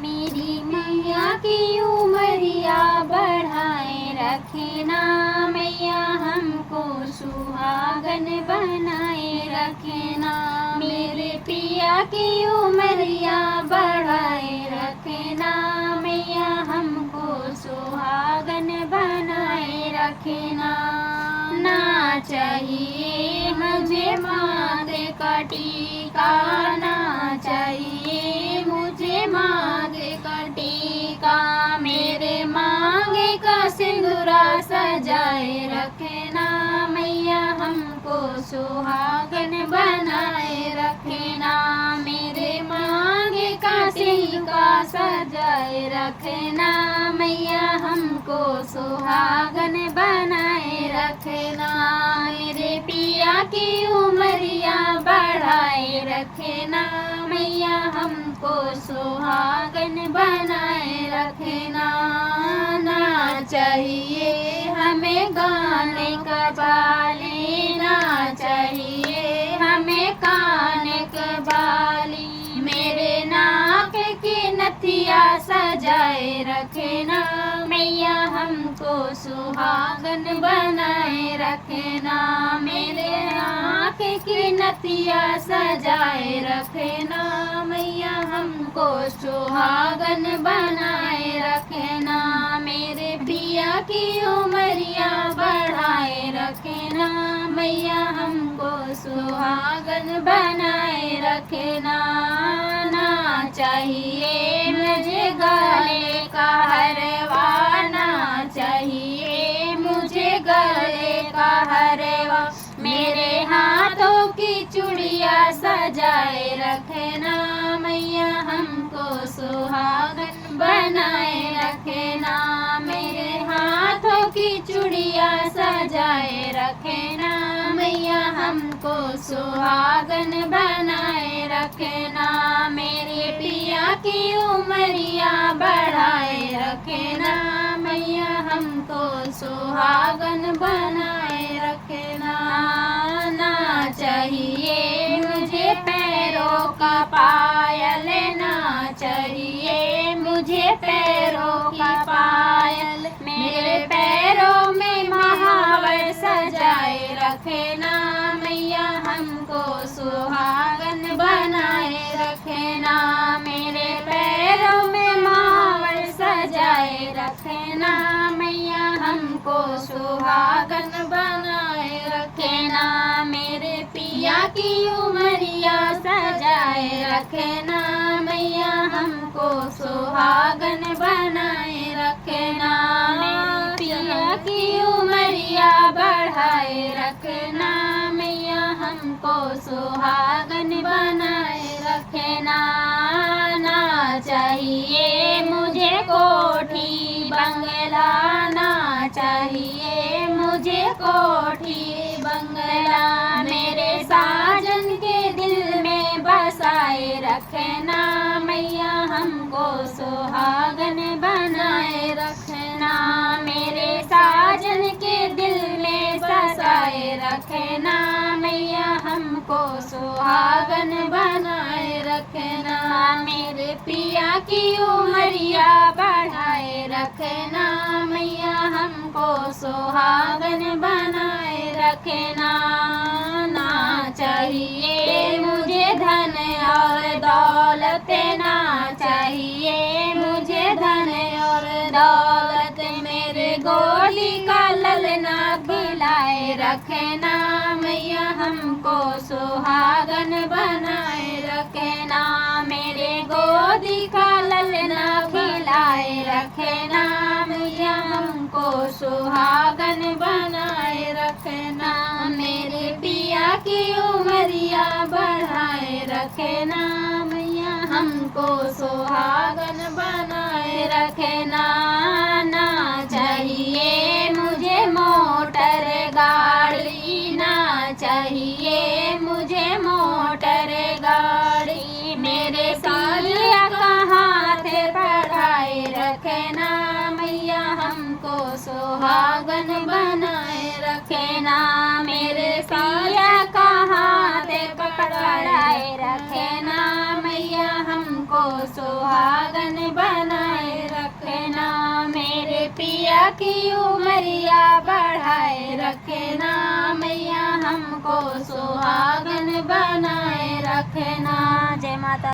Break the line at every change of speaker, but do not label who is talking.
मेरी मैया की उमरिया बढ़ाए रखे ना मैया, हमको सुहागन बनाए रखे ना। मेरे पिया की उमरिया बढ़ाए रखे ना मैया, हमको सुहागन बनाए रखे ना। ना चाहिए मुझे माथे का टीका, ना चाहिए मुझे माथे का टीका, मेरे मांगे का सिंदूरा सजाए रखे ना मैया, हमको सुहागन बनाए रखे ना। मेरे मांगे का सिंदूरा सजाए रखे ना मैया, हमको सुहागन बनाए रखे ना। मेरे पिया की उमरिया बढ़ाए रखे ना मैया, हमको सुहागन बनाए रखे ना। ना चाहिए हमें गाने का बाली, ना चाहिए हमें काने का बाली, मेरे नाक की नथिया सजाए रखे ना मैया, हमको सुहागन बनाए रखे ना। मेरे नाक की नथिया सजाए रखे ना मैया, हमको सुहागन बनाए रखे ना। मेरे पिया की उमरिया बढ़ाए रखे ना मैया, हमको सुहागन बनाए रखे ना। ना चाहिए मुझे गले का हरवा, ना चाहिए मुझे गले का हरवा, मेरे हाथों की चूड़िया सजाए रखे ना मैया, हमको सुहागन बनाए रखे ना। मेरे हाथों की चूड़िया सजाए रखे ना मैया, हमको सुहागन बनाए रखे ना। मेरे पिया की उमरिया बढ़ाए रखे ना मैया, हमको सुहागन बनाए रखे ना। ना चाहिए मुझे पैरों का पायल, ना चाहिए मुझे पैरों का पायल, मेरे पैरों में महावर सजाए रखे ना मैया, हमको सुहागन बनाए रखे ना। मेरे पैरों में महावर सजाए रखे ना मैया, हमको सुहागन बनाए रखे ना। मेरे पिया की उमरिया सजाए रखे ना मैया, हमको सुहागन बनाए रखे ना। मेरे पिया की उमरिया बढ़ाए रखे ना मैया, हमको सुहागन बनाए रखे ना। ना चाहिए मुझे कोठी बंगला, ना चाहिए मुझे कोठी बंगला, मेरे साजन के दिल में बसाए रखे ना मैया, हमको सुहागन बनाए रखना। मेरे साजन के दिल में बसाए रखना मैया, हमको सुहागन बनाए रखना। मेरे पिया की उमरिया बढ़ाए रखना मैया, हमको सुहागन बनाए रखना। ना चाहिए मुझे धन और दौलत, ना चाहिए मुझे धन और दौलत, मेरे गोली का ललना खिलाए रखना मैया, हमको सुहागन बनाए रखना। मेरे गोदी का ललना खिलाए रखना मैया, हमको सुहागन बनाए रखना। मेरे पिया की उमरिया बढ़ाए रखना मैया, हमको सुहागन बनाए रखना। ना चाहिए मुझे मोटर गाड़ी, ना चाहिए मुझे मोटर गाड़ी, मेरे सालिया का हाथ पढ़ाए रखना मैया, हमको सुहागन बनाए रखना। मेरे सालिया का हाथ पकड़ाए रखना मैया, हमको सुहागन सुहागन बनाए रखना। मेरे पिया की उमरिया बढ़ाए रखना, मैया हमको सुहागन बनाए रखना।